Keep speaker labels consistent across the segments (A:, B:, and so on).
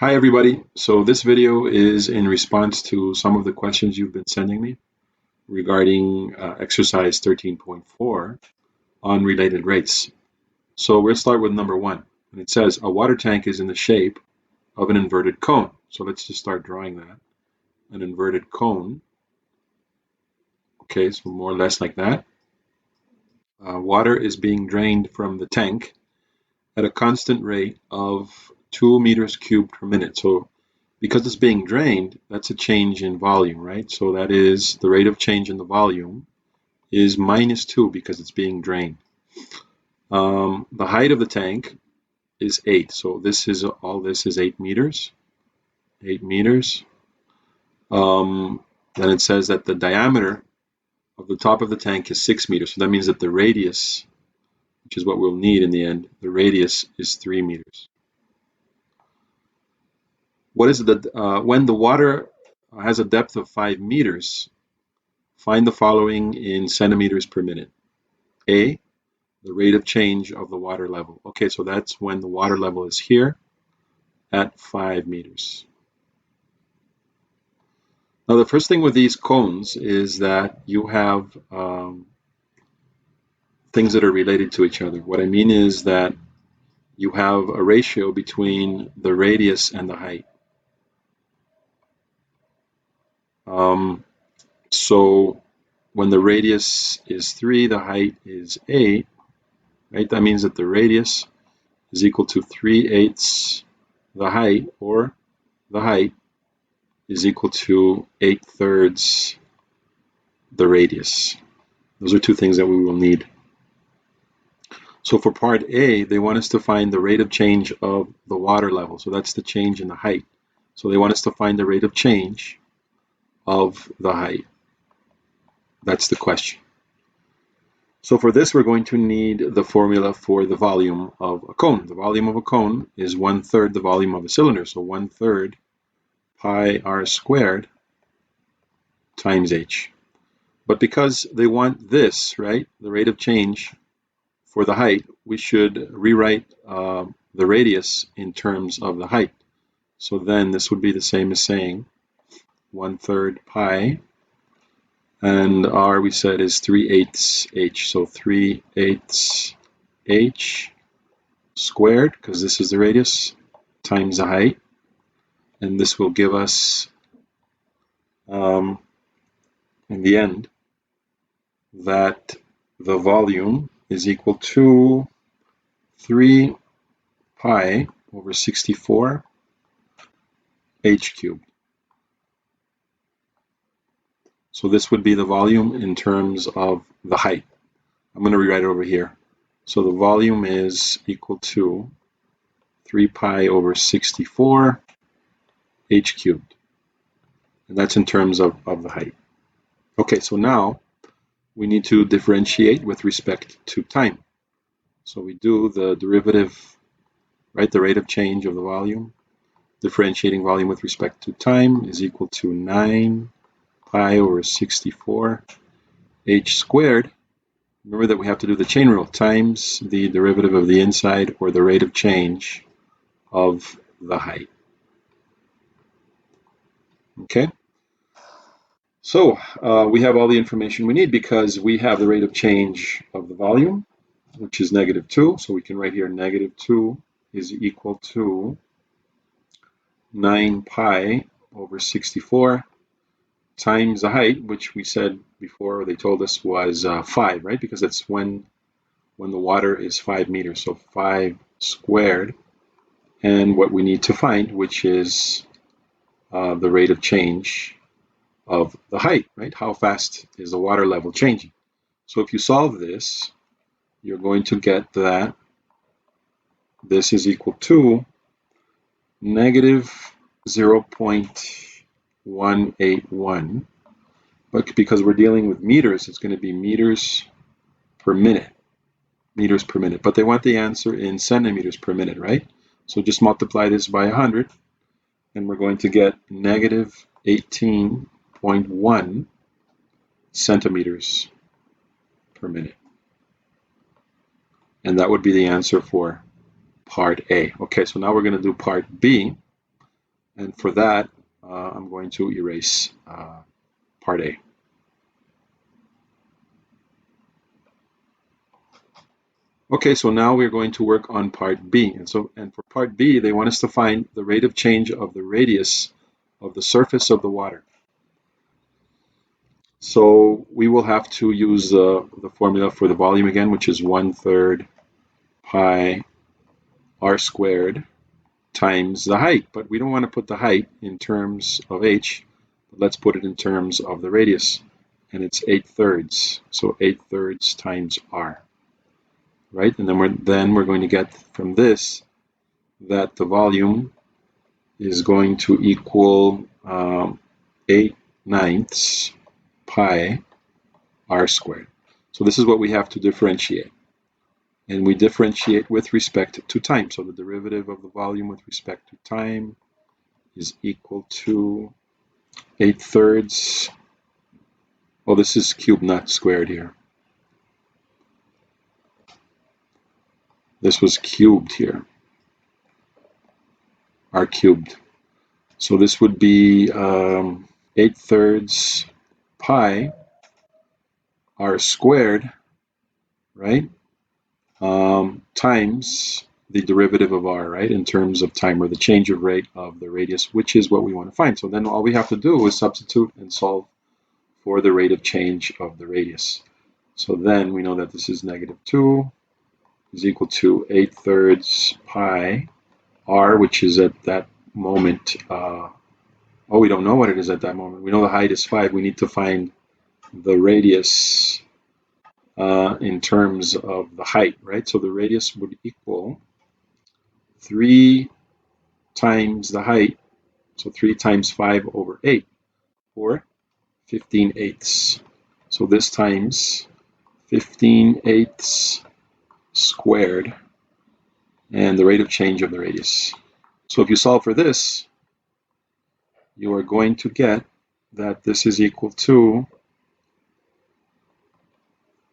A: Hi everybody. So this video is in response to some of the questions you've been sending me regarding exercise 13.4 on related rates. So we'll start with number one. And it says a water tank is in the shape of an inverted cone. So let's just start drawing that. An inverted cone. Okay, so more or less like that. Water is being drained from the tank at a constant rate of 2 meters cubed per minute. So because it's being drained, that's a change in volume, right? So that is the rate of change in the volume is -2 because it's being drained. The height of the tank is 8. So this is 8 meters. 8 meters. Then it says that the diameter of the top of the tank is 6 meters. So that means that the radius, which is what we'll need in the end, the radius is 3 meters. What is it that when the water has a depth of 5 meters, find the following in centimeters per minute. A, the rate of change of the water level. Okay, so that's when the water level is here at 5 meters. Now, the first thing with these cones is that you have things that are related to each other. What I mean is that you have a ratio between the radius and the height. So when the radius is 3, the height is 8, right? That means that the radius is equal to 3/8 the height, or the height is equal to 8/3 the radius. Those are two things that we will need. So for part A, they want us to find the rate of change of the water level. So that's the change in the height. So they want us to find the rate of change of the height. That's the question. So for this, we're going to need the formula for the volume of a cone. The volume of a cone is 1/3 the volume of a cylinder. So 1/3 pi r squared times h. But because they want this, right, the rate of change for the height, we should rewrite the radius in terms of the height. So then this would be the same as saying 1/3 pi, and r we said is 3/8 h. So 3/8 h squared, because this is the radius, times the height. And this will give us, in the end, that the volume is equal to 3 pi over 64 h cubed. So this would be the volume in terms of the height. I'm going to rewrite it over here. So the volume is equal to 3 pi over 64 h cubed. And that's in terms of the height. Okay, so now we need to differentiate with respect to time. So we do the derivative, right, the rate of change of the volume. Differentiating volume with respect to time is equal to 9 pi over 64 h squared. Remember that we have to do the chain rule, times the derivative of the inside, or the rate of change of the height. Okay, so we have all the information we need because we have the rate of change of the volume, which is -2. So we can write here -2 is equal to 9 pi over 64 times the height, which we said before, they told us was 5, right? Because that's when the water is 5 meters, so 5 squared. And what we need to find, which is the rate of change of the height, right? How fast is the water level changing? So if you solve this, you're going to get that this is equal to -0.181. But because we're dealing with meters, it's going to be meters per minute. Meters per minute. But they want the answer in centimeters per minute, right? So just multiply this by 100, and we're going to get -18.1 centimeters per minute. And that would be the answer for part A. Okay, so now we're going to do part B. And for that, I'm going to erase part A. Okay, so now we're going to work on part B. And for part B, they want us to find the rate of change of the radius of the surface of the water. So we will have to use the formula for the volume again, which is 1/3 pi r squared times the height. But we don't want to put the height in terms of h, but let's put it in terms of the radius. And it's 8/3. So 8/3 times r. Right? And then we're going to get from this that the volume is going to equal 8/9 pi r squared. So this is what we have to differentiate. And we differentiate with respect to time. So the derivative of the volume with respect to time is equal to 8/3. Oh, this is cubed, not squared here. This was cubed here, r cubed. So this would be 8/3 pi r squared, right? Times the derivative of r, right, in terms of time, or the change of rate of the radius, which is what we want to find. So then all we have to do is substitute and solve for the rate of change of the radius. So then we know that this is -2 is equal to 8/3 pi r, which is at that moment, we don't know what it is at that moment. We know the height is 5. We need to find the radius in terms of the height, right? So the radius would equal 3 times the height, so 3 times 5/8, or 15/8. So this times 15/8 squared, and the rate of change of the radius. So if you solve for this, you are going to get that this is equal to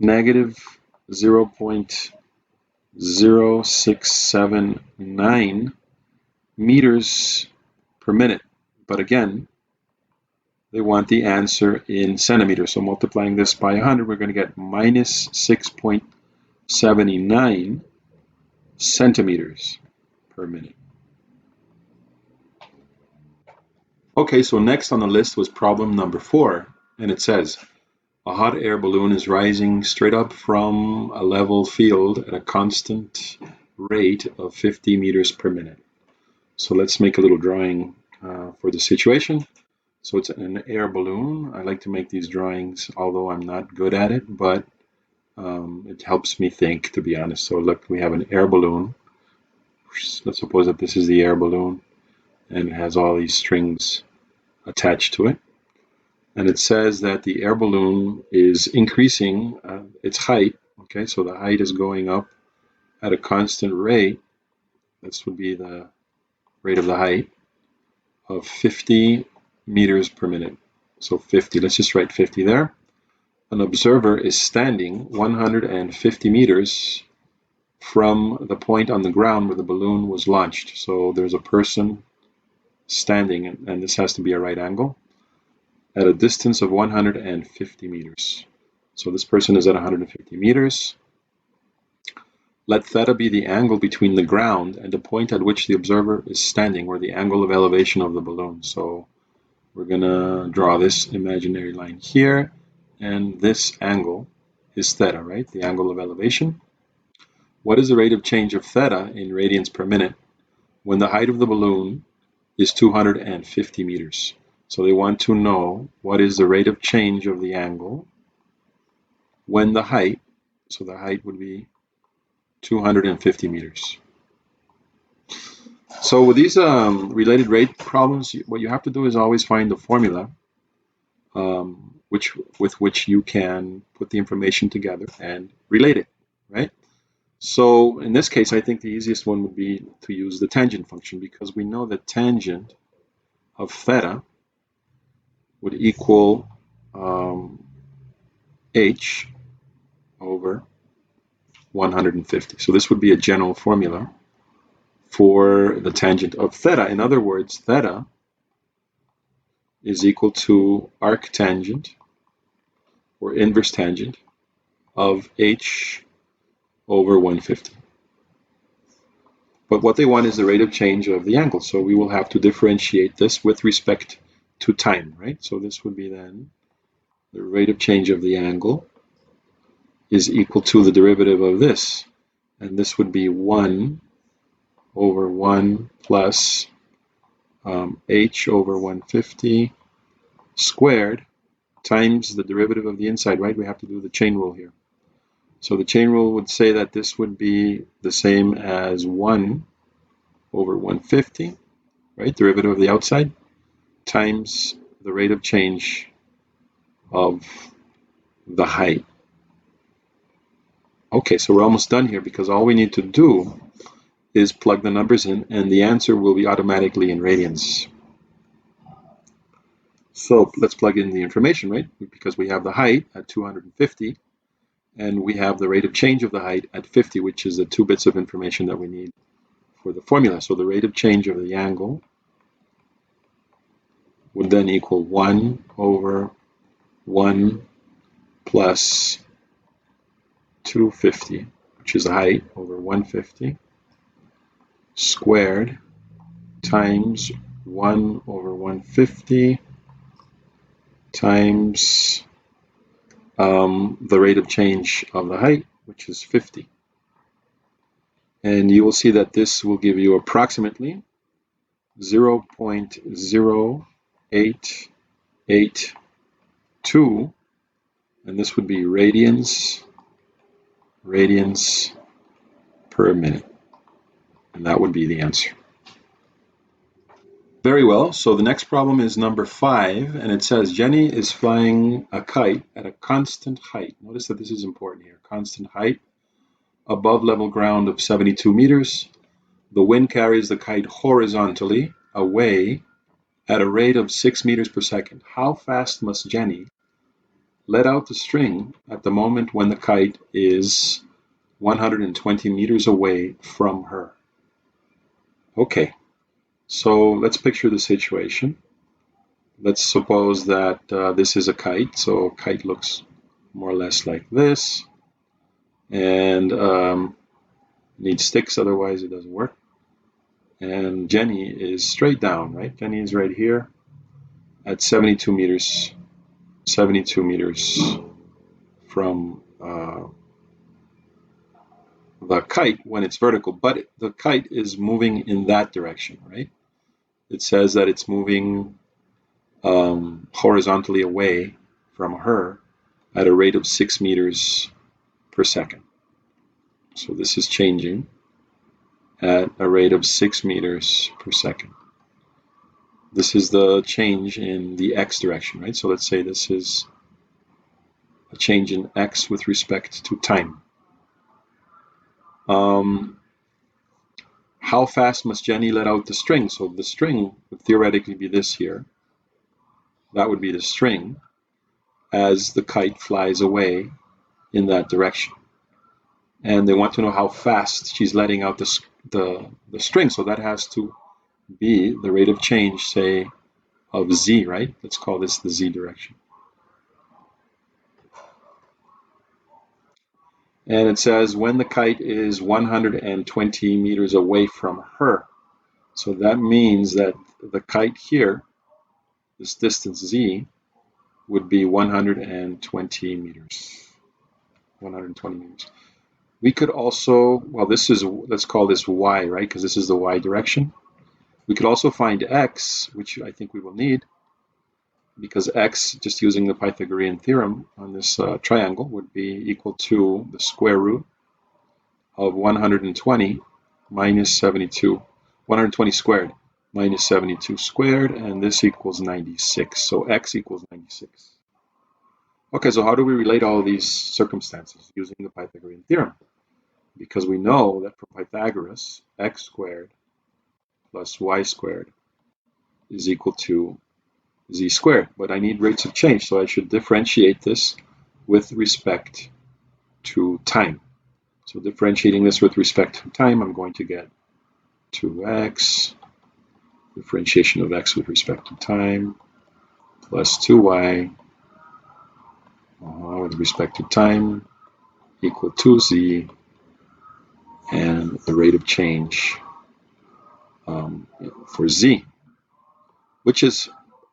A: -0.0679 meters per minute. But again, they want the answer in centimeters. So multiplying this by 100, we're going to get -6.79 centimeters per minute. Okay, so next on the list was problem number 4, and it says, a hot air balloon is rising straight up from a level field at a constant rate of 50 meters per minute. So let's make a little drawing for the situation. So it's an air balloon. I like to make these drawings, although I'm not good at it, but it helps me think, to be honest. So look, we have an air balloon. Let's suppose that this is the air balloon, and it has all these strings attached to it. And it says that the air balloon is increasing its height. Okay, so the height is going up at a constant rate. This would be the rate of the height of 50 meters per minute. So 50, let's just write 50 there. An observer is standing 150 meters from the point on the ground where the balloon was launched. So there's a person standing, and this has to be a right angle, at a distance of 150 meters. So this person is at 150 meters. Let theta be the angle between the ground and the point at which the observer is standing, or the angle of elevation of the balloon. So we're going to draw this imaginary line here, and this angle is theta, right? The angle of elevation. What is the rate of change of theta in radians per minute when the height of the balloon is 250 meters? So they want to know what is the rate of change of the angle when the height, so the height would be 250 meters. So with these related rate problems, what you have to do is always find the formula with which you can put the information together and relate it, right? So in this case, I think the easiest one would be to use the tangent function, because we know that tangent of theta would equal h over 150. So this would be a general formula for the tangent of theta. In other words, theta is equal to arctangent or inverse tangent of h over 150. But what they want is the rate of change of the angle. So we will have to differentiate this with respect to time, right? So this would be then the rate of change of the angle is equal to the derivative of this. And this would be 1 over 1 plus h over 150 squared times the derivative of the inside, right? We have to do the chain rule here. So the chain rule would say that this would be the same as 1 over 150, right? Derivative of the outside times the rate of change of the height. Okay, so we're almost done here because all we need to do is plug the numbers in and the answer will be automatically in radians. So let's plug in the information, right? Because we have the height at 250 and we have the rate of change of the height at 50, which is the 2 bits of information that we need for the formula. So the rate of change of the angle would then equal 1 over 1 plus 250, which is the height, over 150 squared times 1 over 150 times the rate of change of the height, which is 50. And you will see that this will give you approximately 0.0882, and this would be radians per minute. And that would be the answer. Very well, so the next problem is number 5, and it says Jenny is flying a kite at a constant height. Notice that this is important here. Constant height above level ground of 72 meters. The wind carries the kite horizontally away at a rate of 6 meters per second. How fast must Jenny let out the string at the moment when the kite is 120 meters away from her? Okay. So let's picture the situation. Let's suppose that this is a kite. So a kite looks more or less like this. And needs sticks, otherwise it doesn't work. And Jenny is straight down, right? Jenny is right here at 72 meters from the kite when it's vertical, but the kite is moving in that direction, right? It says that it's moving horizontally away from her at a rate of 6 meters per second. So this is changing at a rate of 6 meters per second. This is the change in the x direction, right? So let's say this is a change in x with respect to time. How fast must Jenny let out the string? So the string would theoretically be this here. That would be the string as the kite flies away in that direction. And they want to know how fast she's letting out the string. So that has to be the rate of change, say, of z, right? Let's call this the z direction. And it says when the kite is 120 meters away from her. So that means that the kite here, this distance z, would be 120 meters. 120 meters. We could also, well, this is, let's call this y, right? Because this is the y direction. We could also find x, which I think we will need, because x, just using the Pythagorean theorem on this triangle, would be equal to the square root of 120 minus 72, 120 squared minus 72 squared, and this equals 96. So x equals 96. Okay, so how do we relate all of these circumstances using the Pythagorean theorem? Because we know that for Pythagoras, x squared plus y squared is equal to z squared, but I need rates of change, so I should differentiate this with respect to time. So differentiating this with respect to time, I'm going to get 2x, differentiation of x with respect to time, plus 2y with respect to time equal to z, and the rate of change for z, which is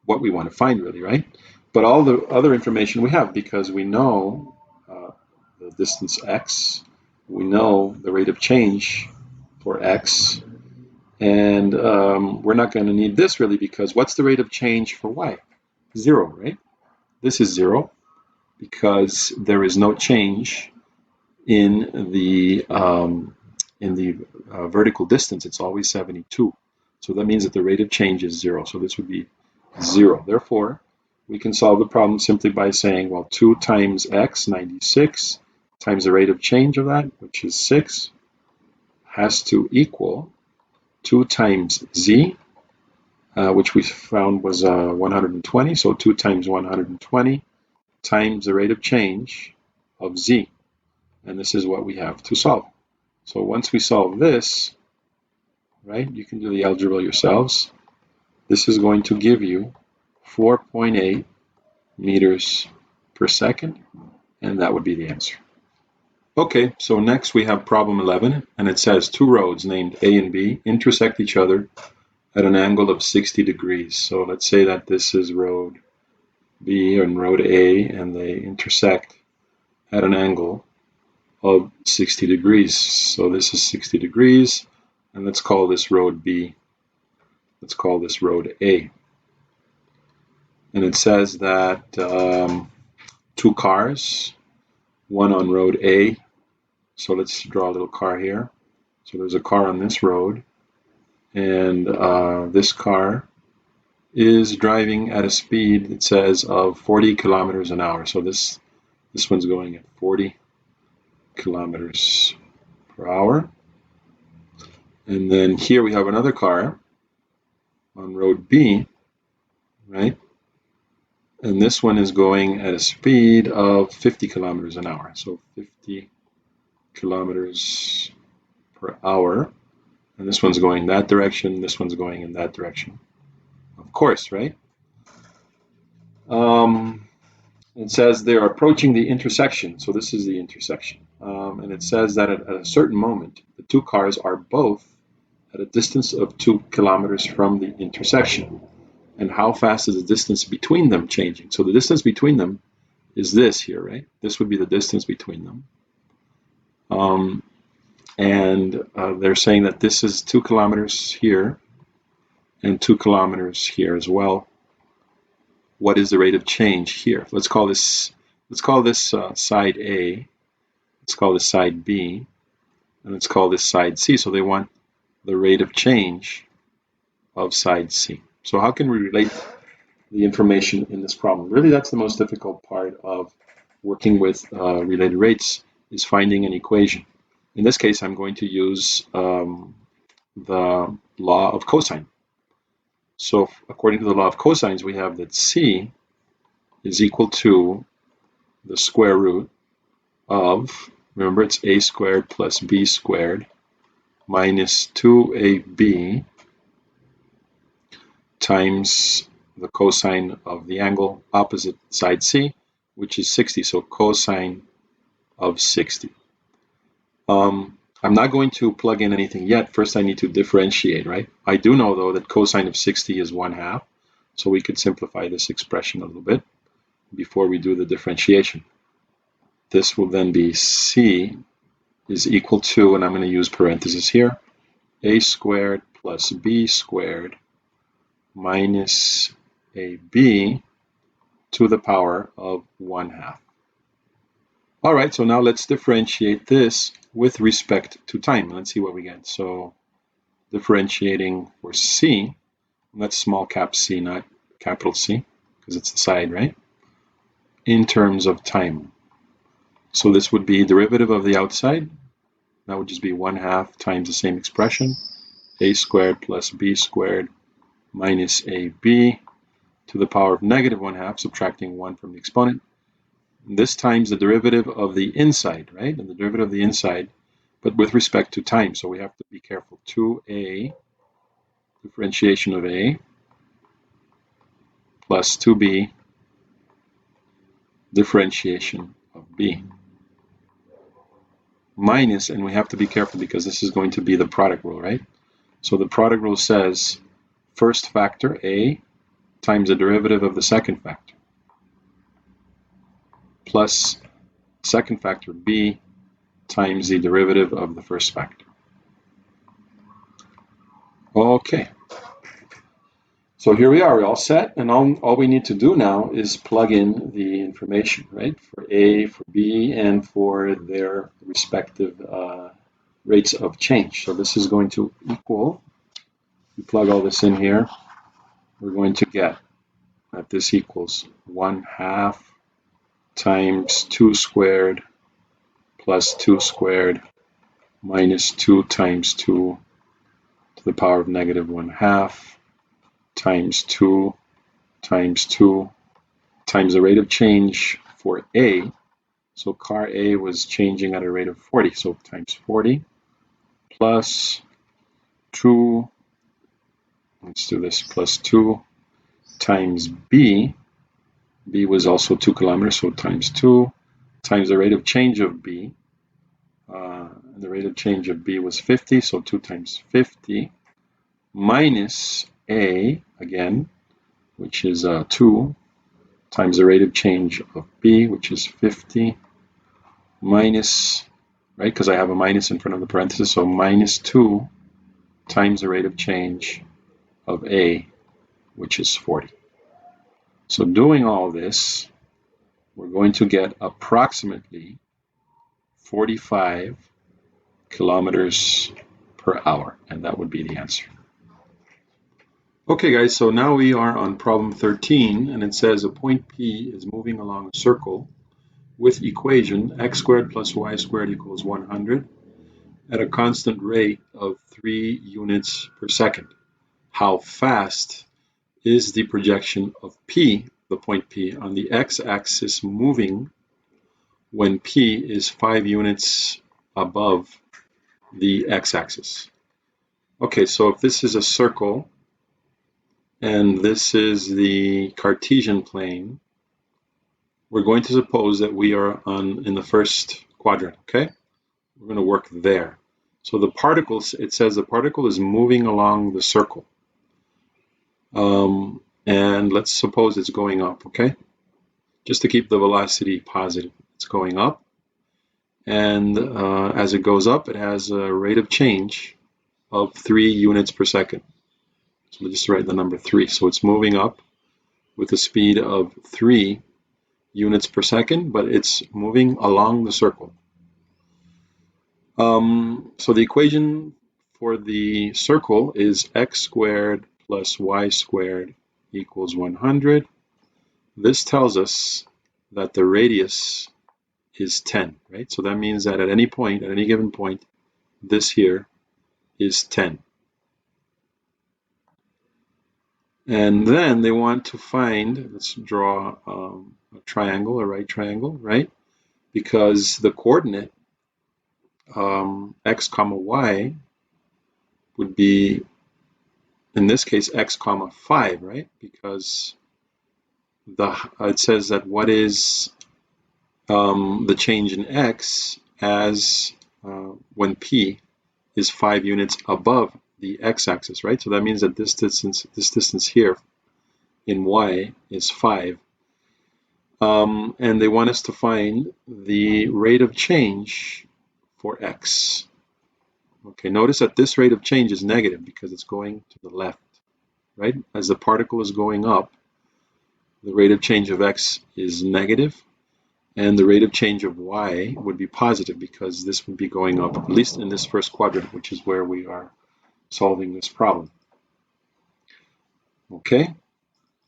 A: what we want to find really, right? But all the other information we have, because we know the distance x, we know the rate of change for x, and we're not going to need this really, because what's the rate of change for y? 0, right? This is 0 because there is no change in the vertical distance. It's always 72. So that means that the rate of change is 0. So this would be 0. Therefore, we can solve the problem simply by saying, well, 2 times x, 96, times the rate of change of that, which is 6, has to equal 2 times z, which we found was 120. So 2 times 120 times the rate of change of z. And this is what we have to solve. So once we solve this, right, you can do the algebra yourselves. This is going to give you 4.8 meters per second, and that would be the answer. Okay, so next we have problem 11, and it says 2 roads named A and B intersect each other at an angle of 60 degrees. So let's say that this is road B and road A, and they intersect at an angle of 60 degrees. So this is 60 degrees, and let's call this road B. Let's call this road A. And it says that 2 cars, one on road A. So let's draw a little car here. So there's a car on this road, and this car is driving at a speed, it says, of 40 kilometers an hour. So this one's going at 40 kilometers per hour. And then here we have another car on road B, right? And this one is going at a speed of 50 kilometers an hour. So 50 kilometers per hour. And this one's going that direction, this one's going in that direction. Of course, right? It says they're approaching the intersection. So this is the intersection. And it says that at a certain moment, the 2 cars are both at a distance of 2 kilometers from the intersection. And how fast is the distance between them changing? So the distance between them is this here, right? This would be the distance between them. They're saying that this is 2 kilometers here and 2 kilometers here as well. What is the rate of change here? Let's call this side A. Let's call this side B, and let's call this side C. So they want the rate of change of side C. So how can we relate the information in this problem? Really, that's the most difficult part of working with related rates, is finding an equation. In this case, I'm going to use the law of cosine. So according to the law of cosines, we have that C is equal to the square root of, remember, it's a squared plus b squared minus 2ab times the cosine of the angle opposite side C, which is 60. So cosine of 60. I'm not going to plug in anything yet. First, I need to differentiate, right? I do know, though, that cosine of 60 is 1/2. So we could simplify this expression a little bit before we do the differentiation. This will then be C is equal to, and I'm going to use parentheses here, a squared plus b squared minus ab to the power of 1/2. All right, so now let's differentiate this with respect to time. Let's see what we get. So differentiating for C, that's small cap C, not capital C, because it's the side, right? In terms of time. So this would be derivative of the outside. That would just be 1/2 times the same expression, a squared plus b squared minus ab to the power of negative 1/2, subtracting 1 from the exponent. This times the derivative of the inside, right? And the derivative of the inside, but with respect to time. So we have to be careful. 2a, differentiation of a, plus 2b differentiation of b minus, and we have to be careful because this is going to be the product rule, right? So the product rule says first factor a times the derivative of the second factor plus second factor b times the derivative of the first factor. Okay, so here we are, we're all set, and all we need to do now is plug in the information, right, for A, for B, and for their respective rates of change. So this is going to equal, we plug all this in here, we're going to get that this equals 1/2 times 2 squared plus 2 squared minus 2 times 2 to the power of negative 1/2 times 2 times 2 times the rate of change for A. So car A was changing at a rate of 40, so times 40 plus 2, let's do this, plus 2 times B. B was also 2 kilometers, so times 2 times the rate of change of B. And the rate of change of B was 50, so 2 times 50 minus A again, which is 2 times the rate of change of B, which is 50 minus, right, because I have a minus in front of the parenthesis, so minus 2 times the rate of change of A, which is 40. So doing all this, we're going to get approximately 45 kilometers per hour, and that would be the answer. Okay guys, so now we are on problem 13, and it says a point P is moving along a circle with equation x squared plus y squared equals 100 at a constant rate of 3 units per second. How fast is the projection of P, the point P, on the x-axis moving when P is 5 units above the x-axis? Okay, so if this is a circle and this is the Cartesian plane, we're going to suppose that we are in the first quadrant, okay? We're going to work there. So the particles, it says the particle is moving along the circle. And let's suppose it's going up, okay? Just to keep the velocity positive, it's going up. And as it goes up, it has a rate of change of 3 units per second. So we'll just write the number 3. So it's moving up with a speed of 3 units per second, but it's moving along the circle. So the equation for the circle is x squared plus y squared equals 100. This tells us that the radius is 10, right? So that means that at any point, at any given point, this here is 10. And then they want to find, let's draw a triangle, a right triangle, right? Because the coordinate x comma y would be, in this case, x comma 5, right? Because it says that what is the change in x as when P is 5 units above the x-axis, right? So that means that this distance here in y is 5. And they want us to find the rate of change for x. Okay, notice that this rate of change is negative because it's going to the left, right? As the particle is going up, the rate of change of x is negative, and the rate of change of y would be positive because this would be going up, at least in this first quadrant, which is where we are solving this problem. Okay,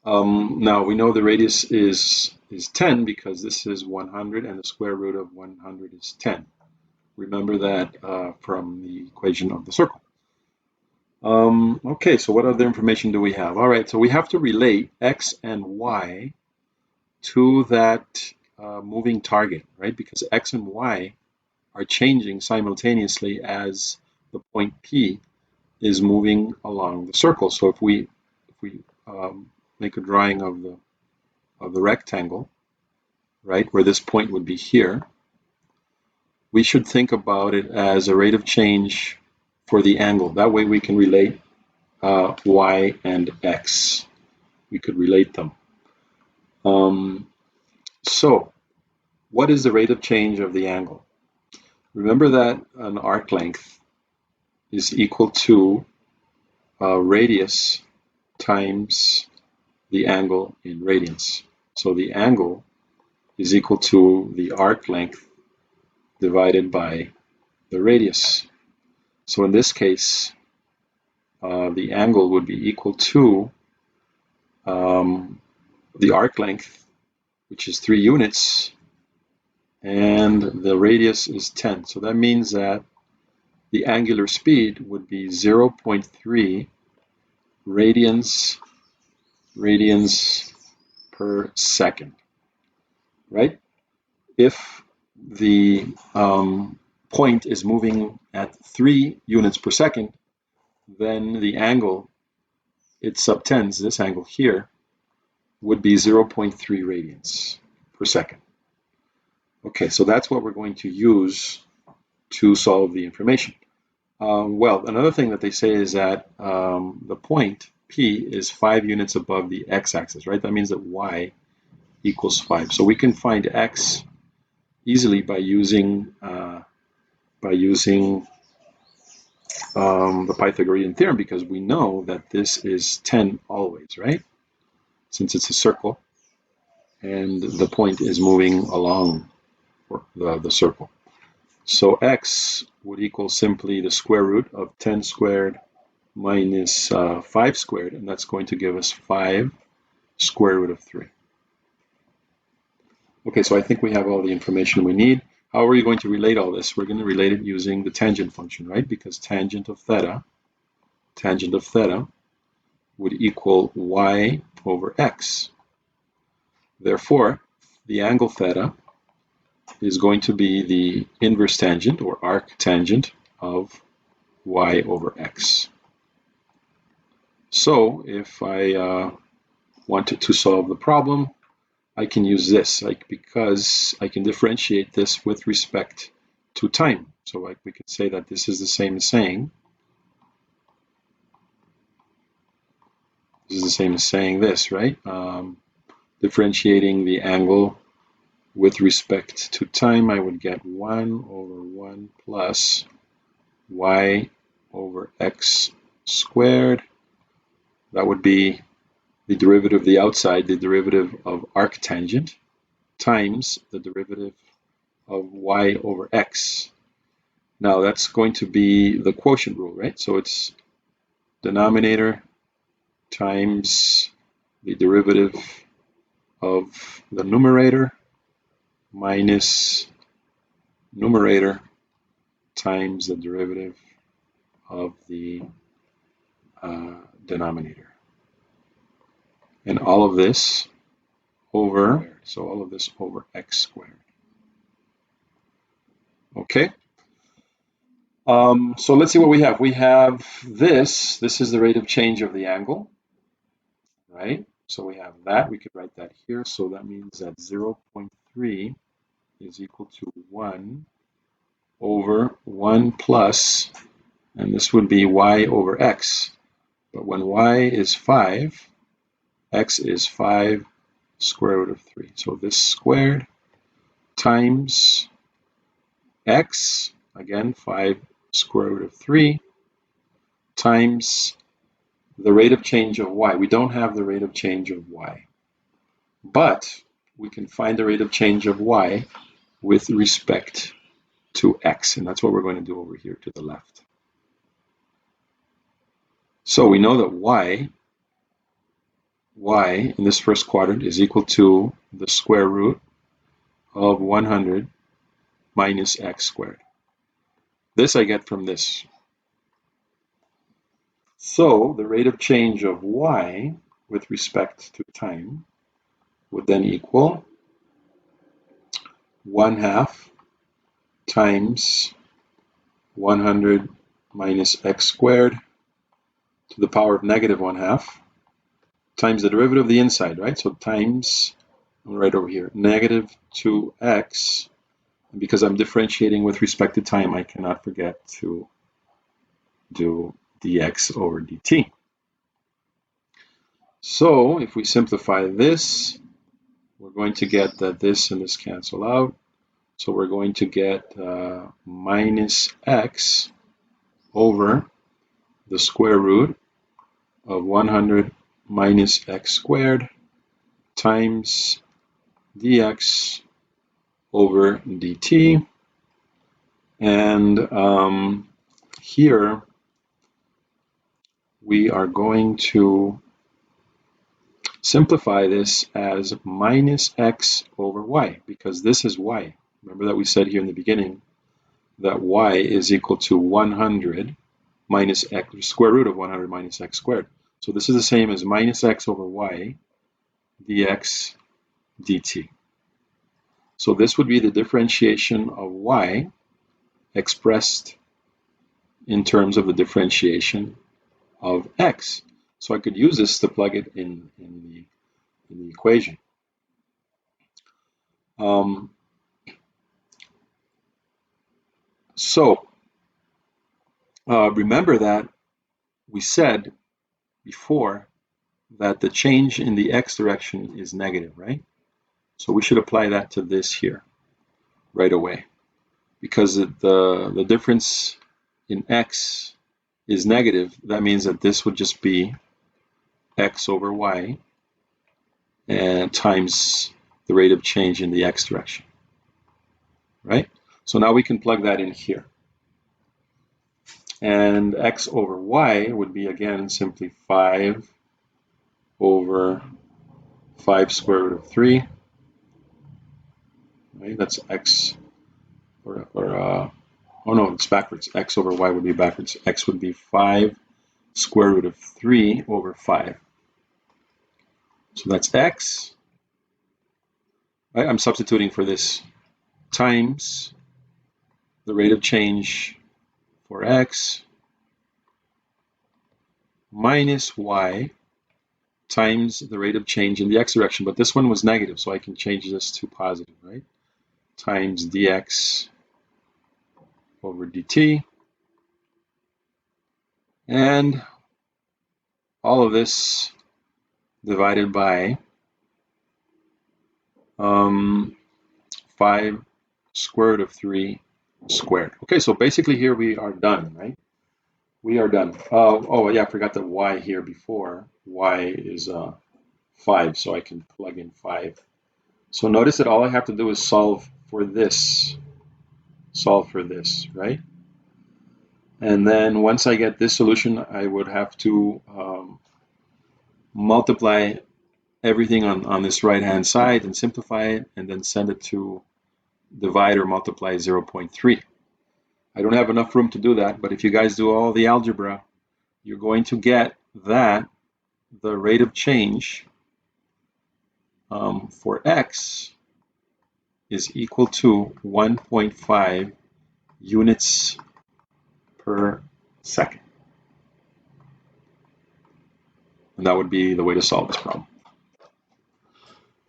A: now we know the radius is 10 because this is 100 and the square root of 100 is 10. Remember that from the equation of the circle. Okay, so what other information do we have? All right, so we have to relate x and y to that moving target, right? Because x and y are changing simultaneously as the point P is moving along the circle. So if we make a drawing of the rectangle, right, where this point would be here, we should think about it as a rate of change for the angle. That way we can relate y and x. We could relate them. So what is the rate of change of the angle? Remember that an arc length is equal to radius times the angle in radians. So the angle is equal to the arc length divided by the radius. So in this case, the angle would be equal to the arc length, which is 3 units, and the radius is 10. So that means that the angular speed would be 0.3 radians per second, right? If the point is moving at 3 units per second, then the angle it subtends, this angle here, would be 0.3 radians per second. Okay, so that's what we're going to use to solve the information. Well, another thing that they say is that the point P is 5 units above the x-axis, right? That means that y equals 5. So we can find x easily by using the Pythagorean theorem, because we know that this is 10 always, right? Since it's a circle and the point is moving along the circle. So x would equal simply the square root of 10 squared minus 5 squared, and that's going to give us 5 square root of 3. Okay, so I think we have all the information we need. How are we going to relate all this? We're going to relate it using the tangent function, right? Because tangent of theta would equal y over x. Therefore, the angle theta is going to be the inverse tangent or arc tangent of y over x. So if I wanted to solve the problem, I can use this, because I can differentiate this with respect to time. So we could say that this is the same as saying this, right? Differentiating the angle with respect to time, I would get 1 over 1 plus y over x squared. That would be the derivative of the outside, the derivative of arctangent, times the derivative of y over x. Now that's going to be the quotient rule, right? So it's denominator times the derivative of the numerator minus numerator times the derivative of the denominator. And all of this over x squared. Okay. So let's see what we have. We have this. This is the rate of change of the angle, right? So we have that. We could write that here. So that means that 0.3 is equal to 1 over 1 plus, and this would be y over x. But when y is 5, x is 5 square root of 3. So this squared times x, again 5 square root of 3, times the rate of change of y. We don't have the rate of change of y, but we can find the rate of change of y with respect to x, and that's what we're going to do over here to the left. So we know that y in this first quadrant is equal to the square root of 100 minus x squared. This I get from this. So the rate of change of y with respect to time would then equal 1/2 times 100 minus x squared to the power of negative 1/2 times the derivative of the inside, right? So times, right over here, negative 2x. And because I'm differentiating with respect to time, I cannot forget to do dx over dt. So if we simplify this, we're going to get that this and this cancel out. So we're going to get minus x over the square root of 100 minus x squared times dx over dt. And here we are going to simplify this as minus x over y, because this is y. Remember that we said here in the beginning that y is equal to 100 minus x, square root of 100 minus x squared. So this is the same as minus x over y dx dt. So this would be the differentiation of y expressed in terms of the differentiation of x. So I could use this to plug it in the equation. Remember that we said before that the change in the x direction is negative, right? So we should apply that to this here right away, because the difference in x is negative. That means that this would just be x over y and times the rate of change in the x direction, right? So now we can plug that in here. And x over y would be, again, simply 5 over 5 square root of 3. Right? That's x, oh no, it's backwards. X over y would be backwards. X would be 5 square root of 3 over 5. So that's x. Right? I'm substituting for this times the rate of change for x minus y times the rate of change in the x direction. But this one was negative, so I can change this to positive, right? Times dx over dt. And all of this divided by 5 square root of 3 squared. Okay, so basically here we are done, right? We are done. Oh yeah, I forgot the y here before. Y is 5, so I can plug in 5. So notice that all I have to do is solve for this, right? And then once I get this solution, I would have to multiply everything on this right-hand side and simplify it, and then send it to divide or multiply 0.3. I don't have enough room to do that, but if you guys do all the algebra, you're going to get that the rate of change for x is equal to 1.5 units per second. And that would be the way to solve this problem.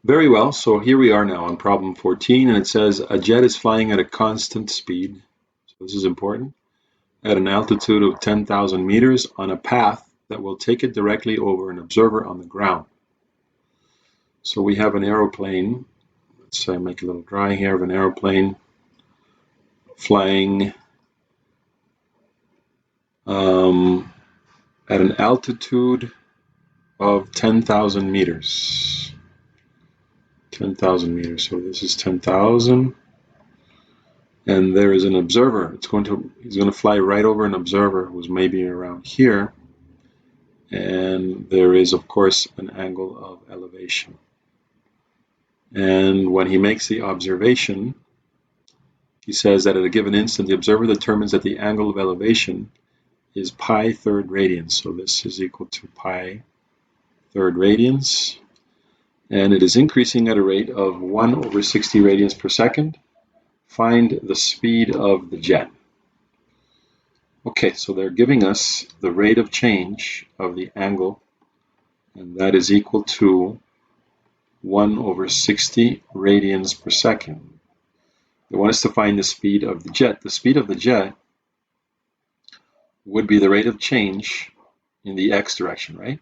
A: Very well, so here we are now on problem 14, and it says a jet is flying at a constant speed, so this is important, at an altitude of 10,000 meters on a path that will take it directly over an observer on the ground. So we have an aeroplane. Let's make a little drawing here of an aeroplane flying at an altitude of 10,000 meters. 10,000 meters. So this is 10,000, and there is an observer. He's going to fly right over an observer who's maybe around here, and there is, of course, an angle of elevation. And when he makes the observation, he says that at a given instant, the observer determines that the angle of elevation is pi third radians. So this is equal to pi third radians. And it is increasing at a rate of 1 over 60 radians per second. Find the speed of the jet. Okay, so they're giving us the rate of change of the angle and that is equal to 1 over 60 radians per second. They want us to find the speed of the jet. The speed of the jet would be the rate of change in the x direction, right?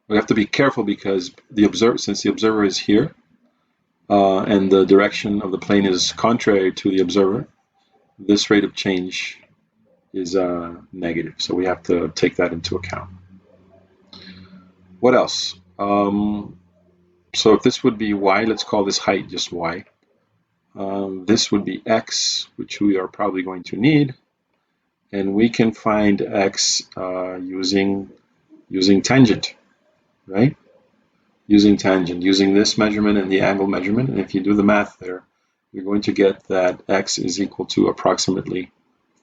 A: We have to be careful because since the observer is here, and the direction of the plane is contrary to the observer, this rate of change is negative. So we have to take that into account. What else? So if this would be y, let's call this height just y. This would be x, which we are probably going to need. And we can find x using tangent, right? Using tangent, using this measurement and the angle measurement. And if you do the math there, you're going to get that x is equal to approximately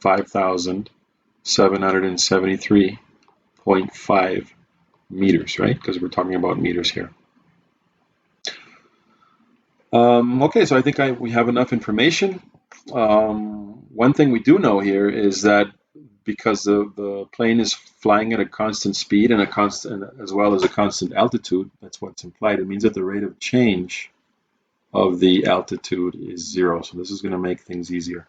A: 5,773.5 meters, right? Because we're talking about meters here. Okay, so I think we have enough information. One thing we do know here is that because the plane is flying at a constant speed and as well as a constant altitude, that's what's implied. It means that the rate of change of the altitude is 0. So this is going to make things easier.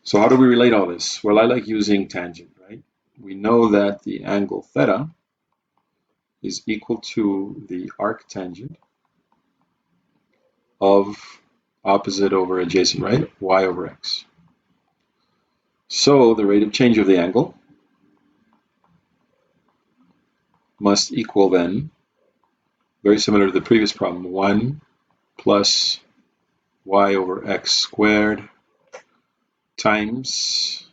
A: So how do we relate all this? Well, I like using tangent, right? We know that the angle theta is equal to the arctangent of opposite over adjacent, right? Y over x. So the rate of change of the angle must equal then, very similar to the previous problem, 1 plus y over x squared times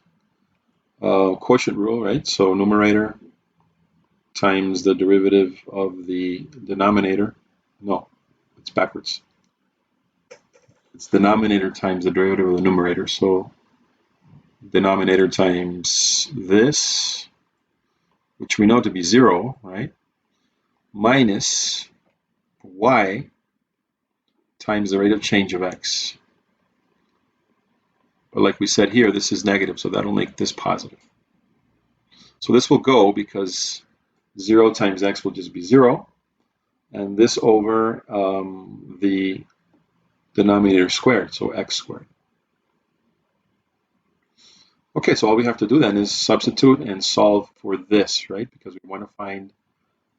A: quotient rule, right? So numerator times the derivative of the denominator. No, it's backwards. It's denominator times the derivative of the numerator. So denominator times this, which we know to be 0, right? Minus y times the rate of change of x. But like we said here, this is negative, so that'll make this positive. So this will go because 0 times x will just be 0, and this over the denominator squared, so x squared. Okay, so all we have to do then is substitute and solve for this, right? Because we want to find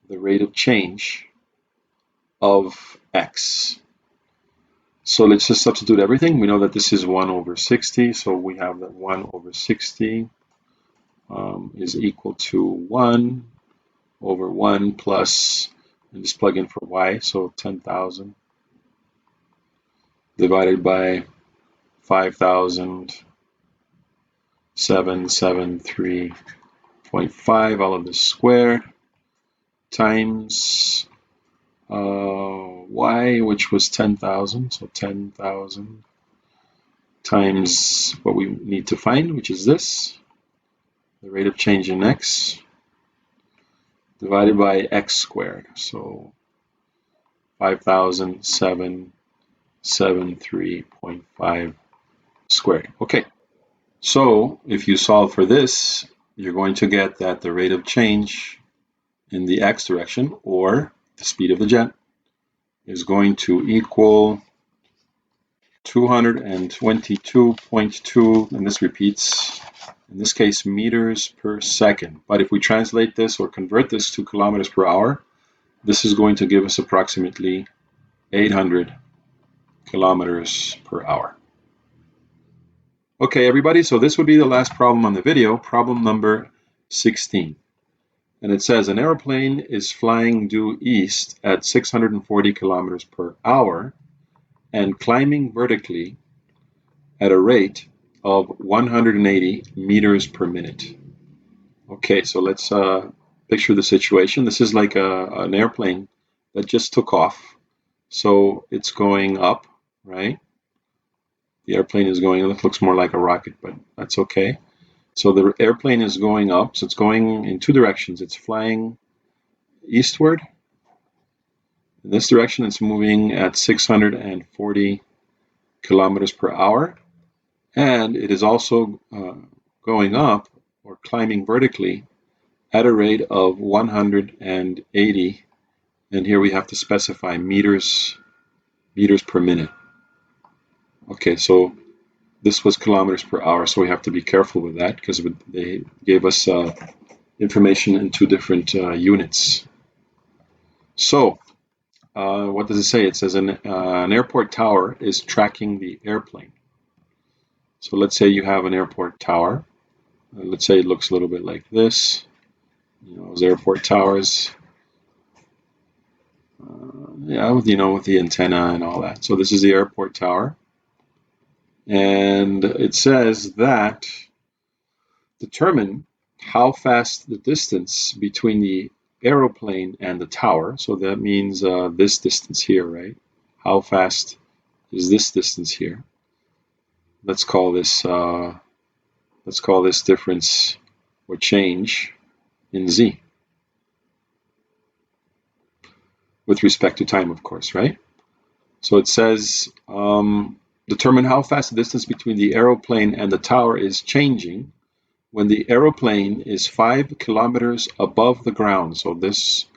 A: the rate of change of x. So let's just substitute everything. We know that this is 1 over 60, so we have that 1 over 60 is equal to 1 over 1 plus, and just plug in for y, so 10,000 divided by 5,773.5, all of this squared, times y, which was 10,000, so 10,000 times what we need to find, which is this, the rate of change in x, divided by x squared, so 5,773.5 squared. Okay, so if you solve for this, you're going to get that the rate of change in the x direction, or the speed of the jet, is going to equal 222.2, and this repeats, in this case, meters per second. But if we translate this or convert this to kilometers per hour, this is going to give us approximately 800 kilometers per hour. Okay, everybody, so this would be the last problem on the video, problem number 16. And it says an airplane is flying due east at 640 kilometers per hour and climbing vertically at a rate of 180 meters per minute. Okay, so let's picture the situation. This is like an airplane that just took off. So it's going up, right? The airplane is going, it looks more like a rocket, but that's okay. So the airplane is going up, so it's going in two directions. It's flying eastward. In this direction, it's moving at 640 kilometers per hour. And it is also going up or climbing vertically at a rate of 180, and here we have to specify meters per minute. Okay, so this was kilometers per hour, so we have to be careful with that because they gave us information in two different units. So what does it say? It says an airport tower is tracking the airplane. So let's say you have an airport tower. Let's say it looks a little bit like this. You know, those airport towers. Yeah, with the antenna and all that. So this is the airport tower. And it says that determine how fast the distance between the aeroplane and the tower. So that means this distance here, right? How fast is this distance here? Let's call this difference or change in z with respect to time, of course, right? So it says determine how fast the distance between the aeroplane and the tower is changing when the aeroplane is 5 kilometers above the ground. So this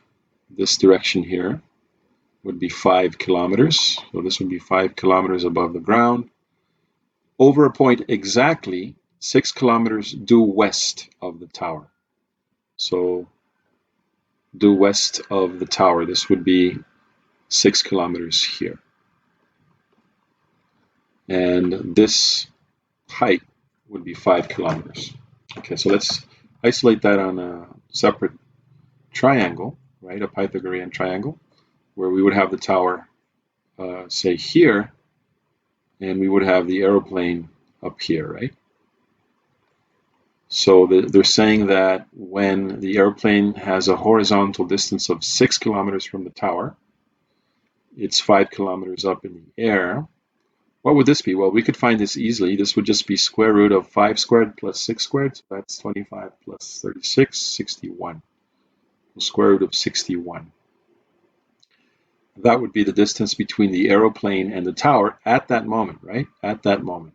A: direction here would be 5 kilometers. So this would be 5 kilometers above the ground over a point exactly 6 kilometers due west of the tower. So due west of the tower, this would be 6 kilometers here. And this height would be 5 kilometers. Okay, so let's isolate that on a separate triangle, right? A Pythagorean triangle, where we would have the tower, say here, and we would have the aeroplane up here, right? So they're saying that when the airplane has a horizontal distance of 6 kilometers from the tower, it's 5 kilometers up in the air. What would this be? Well, we could find this easily. This would just be square root of 5 squared plus 6 squared. So that's 25 plus 36, 61. So square root of 61. That would be the distance between the aeroplane and the tower at that moment, right? At that moment.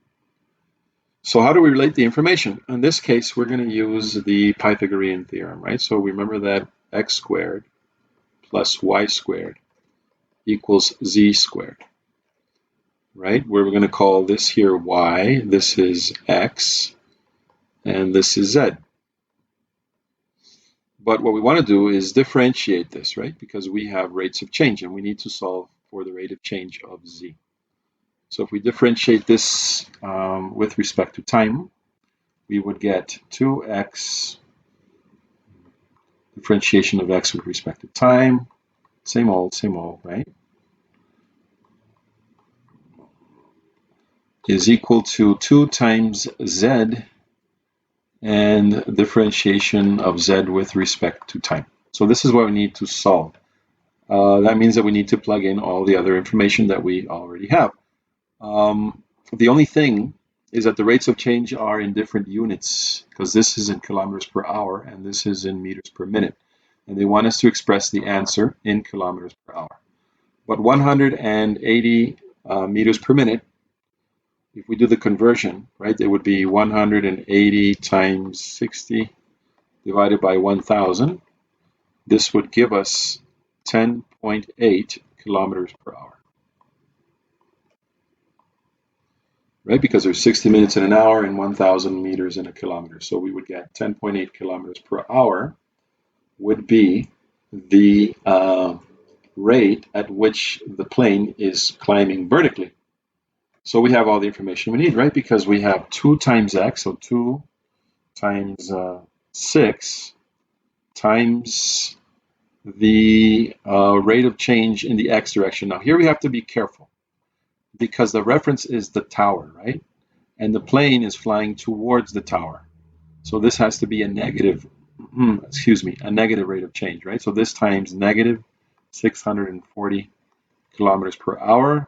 A: So how do we relate the information? In this case, we're going to use the Pythagorean theorem, right? So remember that x squared plus y squared equals z squared, right? We're going to call this here y, this is x, and this is z. But what we want to do is differentiate this, right? Because we have rates of change, and we need to solve for the rate of change of z. So if we differentiate this with respect to time, we would get 2x, differentiation of x with respect to time, same old, right? Is equal to 2 times z and differentiation of z with respect to time. So this is what we need to solve. That means that we need to plug in all the other information that we already have. The only thing is that the rates of change are in different units, because this is in kilometers per hour and this is in meters per minute. And they want us to express the answer in kilometers per hour. But 180 meters per minute, if we do the conversion, right, it would be 180 times 60 divided by 1,000. This would give us 10.8 kilometers per hour. Right, because there's 60 minutes in an hour and 1,000 meters in a kilometer. So we would get 10.8 kilometers per hour would be the rate at which the plane is climbing vertically. So we have all the information we need, right? Because we have 2 times x, so 2 times 6 times the rate of change in the x direction. Now here we have to be careful because the reference is the tower, right? And the plane is flying towards the tower. So this has to be a negative, a negative rate of change, right? So this times negative 640 kilometers per hour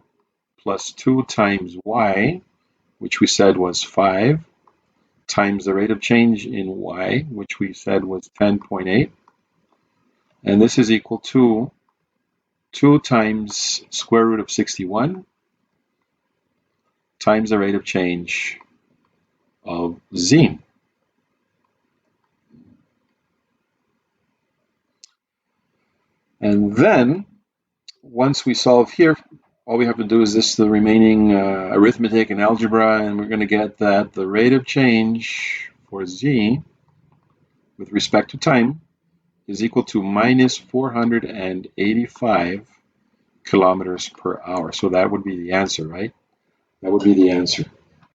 A: plus 2 times y, which we said was 5, times the rate of change in y, which we said was 10.8. And this is equal to 2 times square root of 61 times the rate of change of z. And then, once we solve here, all we have to do is this, the remaining arithmetic and algebra, and we're going to get that the rate of change for z with respect to time is equal to minus 485 kilometers per hour. So that would be the answer, right? That would be the answer.